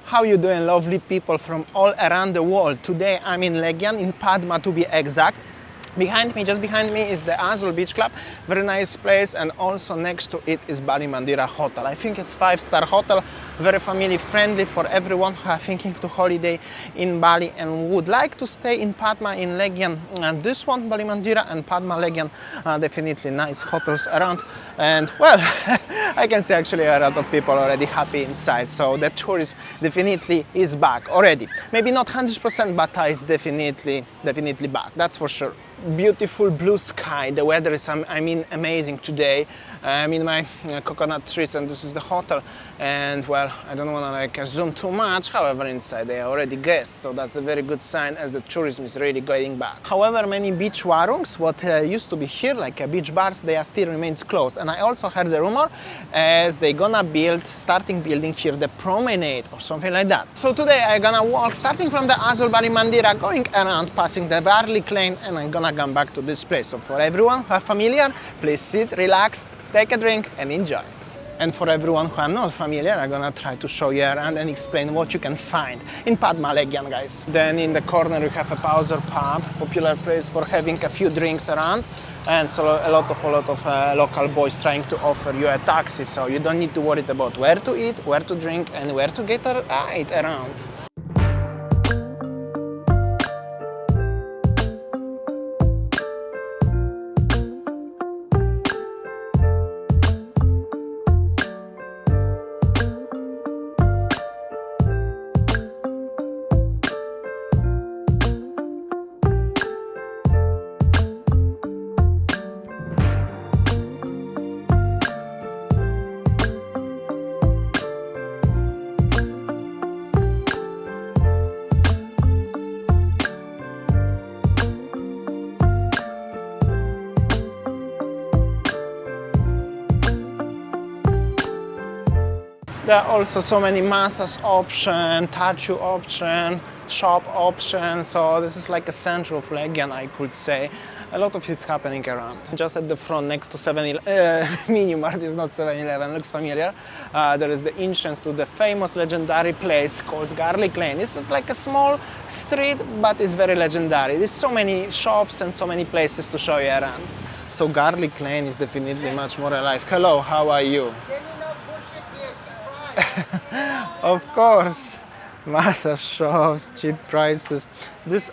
How you doing, lovely people from all around the world? Today I'm in Legian, in Padma to be exact. Behind me, just behind me, is the Azul Beach Club. Very nice place, and also next to it is Bali Mandira Hotel. I think it's 5-star hotel, very family friendly for everyone who are thinking to holiday in Bali and would like to stay in Padma in Legian. And this one, Bali Mandira and Padma Legian, are definitely nice hotels around. And well, I can see actually a lot of people already happy inside. So the tourism definitely is back already. Maybe not 100%, but it's definitely back. That's for sure. Beautiful blue sky. The weather is, I mean, amazing today. I'm in my coconut trees, and this is the hotel. And well, I don't want to zoom too much. However, inside they are already guests, so that's a very good sign as the tourism is really going back. However, many beach warungs, what used to be here, like beach bars, they are still remains closed. And I also heard the rumor as they gonna starting building here the promenade or something like that. So today I'm gonna walk starting from the Azul Bali Mandira, going around, passing the Bali Legian, and I'm gonna come back to this place. So for everyone who are familiar, please sit, relax, take a drink and enjoy. And for everyone who are not familiar, I'm gonna try to show you around and explain what you can find in Padma Legian, guys. Then in the corner you have a Pauser pub, popular place for having a few drinks around, and so a lot of local boys trying to offer you a taxi, so you don't need to worry about where to eat, where to drink, and where to get a ride around. There are also so many massage options, tattoo option, shop options, so this is like a center of Legian, I could say. A lot of it's happening around. Just at the front next to Minimart, is not 7-Eleven, looks familiar. There is the entrance to the famous legendary place called Garlic Lane. This is like a small street, but it's very legendary. There's so many shops and so many places to show you around. So Garlic Lane is definitely much more alive. Hello, how are you? Of course, massage shops, cheap prices.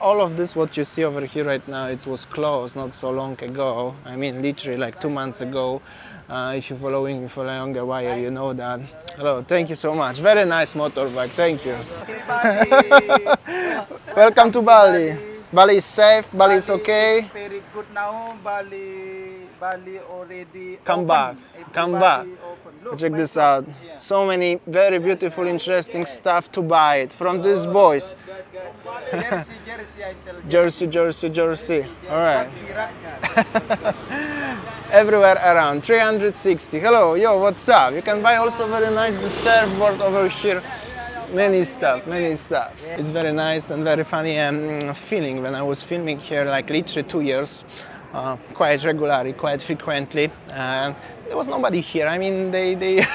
All of this what you see over here right now, it was closed not so long ago. I mean, literally like 2 months ago. If you're following me for a longer while, you know that. Hello, thank you so much. Very nice motorbike, thank you. Welcome to Bali. Bali is safe, Bali is okay. Very good now. Bali already come back. Look, check this out. So many very beautiful, interesting stuff to buy it from these boys. Jersey. All right. Everywhere around 360. Hello, yo, what's up? You can buy also very nice the surfboard over here. Many stuff. It's very nice and very funny feeling when I was filming here, like literally 2 years. Quite regularly, quite frequently, and there was nobody here. I mean, they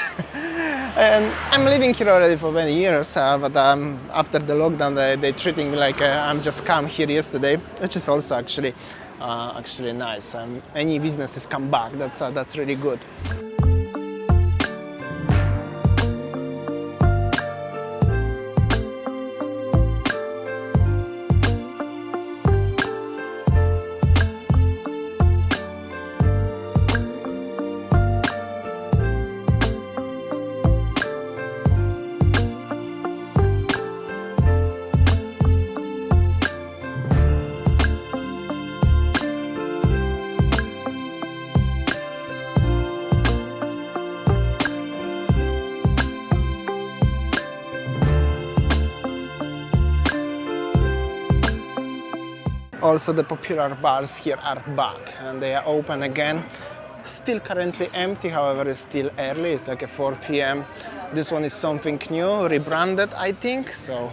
and I'm living here already for many years, but after the lockdown, they treating me like I'm just come here yesterday, which is also actually nice. Any businesses come back. That's really good. Also, the popular bars here are back and they are open again. Still currently empty, however, it's still early. It's like a 4 p.m. This one is something new, rebranded, I think. So,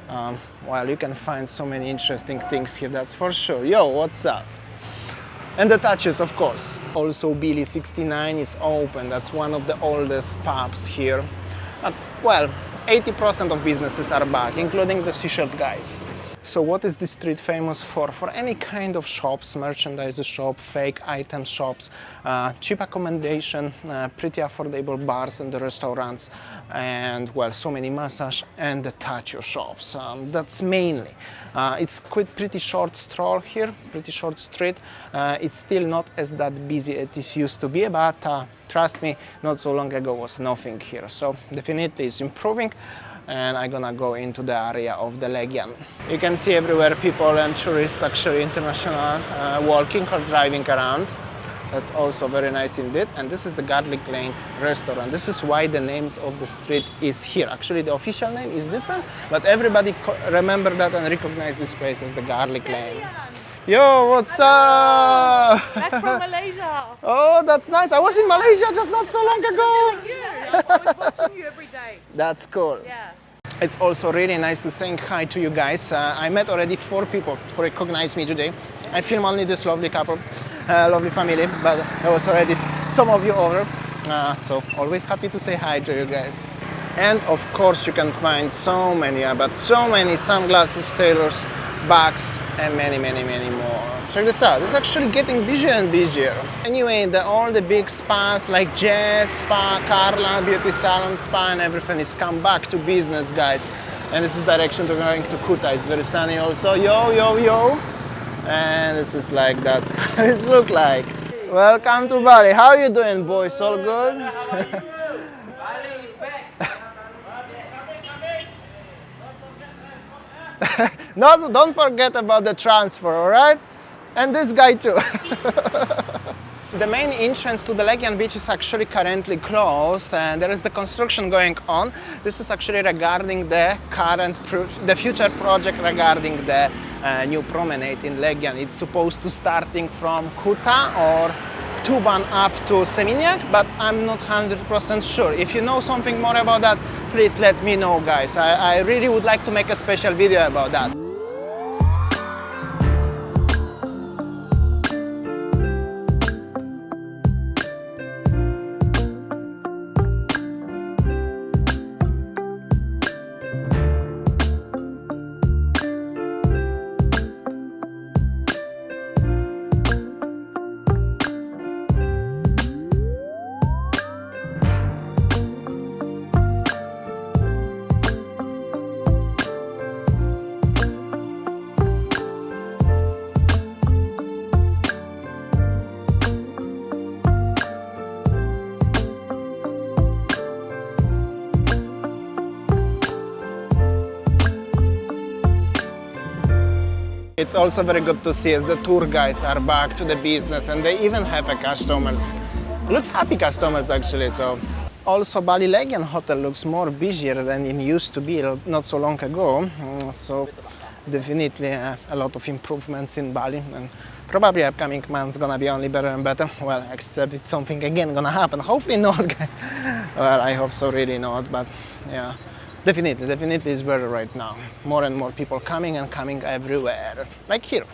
well, you can find so many interesting things here, that's for sure. Yo, what's up? And the touches, of course. Also, Billy 69 is open. That's one of the oldest pubs here. But, well, 80% of businesses are back, including the t-shirt guys. So what is this street famous for? For any kind of shops, merchandise shop, fake item shops, cheap accommodation, pretty affordable bars and the restaurants, and well, so many massage and the tattoo shops. That's mainly. It's pretty short stroll here, pretty short street. It's still not as that busy as it used to be, but trust me, not so long ago was nothing here. So definitely it's improving. And I'm gonna go into the area of the Legian. You can see everywhere people and tourists, actually international, walking or driving around. That's also very nice indeed. And this is the Garlic Lane restaurant. This is why the names of the street is here. Actually, the official name is different, but everybody remember that and recognize this place as the Garlic Lane. Yo, what's up? Back from Malaysia. Oh, that's nice. I was in Malaysia just not so long ago. I was watching you every day. That's cool. Yeah. It's also really nice to say hi to you guys. I met already 4 people who recognize me today. I film only this lovely couple, lovely family, but there was already some of you over. So always happy to say hi to you guys. And of course you can find so many sunglasses, tailors, bags, and many more. Check this out, it's actually getting busier and busier. Anyway, all the big spas like Jazz Spa, Carla, Beauty Salon Spa and everything is come back to business, guys. And this is direction to going to Kuta. It's very sunny also. Yo. And this is like, that's how it looks like. Welcome to Bali. How are you doing, boys? All good? How are you? Bali is back. No, don't forget about the transfer, all right? And this guy too. The main entrance to the Legian Beach is actually currently closed and there is the construction going on. This is actually regarding the future project regarding the new promenade in Legian. It's supposed to starting from Kuta or Tuban up to Seminyak, but I'm not 100% sure. If you know something more about that, please let me know, guys. I really would like to make a special video about that. It's also very good to see as the tour guys are back to the business and they even have a customers. Looks happy customers actually. So also Bali Legian Hotel looks more busier than it used to be not so long ago. So definitely a lot of improvements in Bali and probably upcoming months gonna be only better and better. Well, except it's something again gonna happen. Hopefully not, guys. Well, I hope so, really not, but yeah. Definitely it's better right now. More and more people coming and coming everywhere, like here.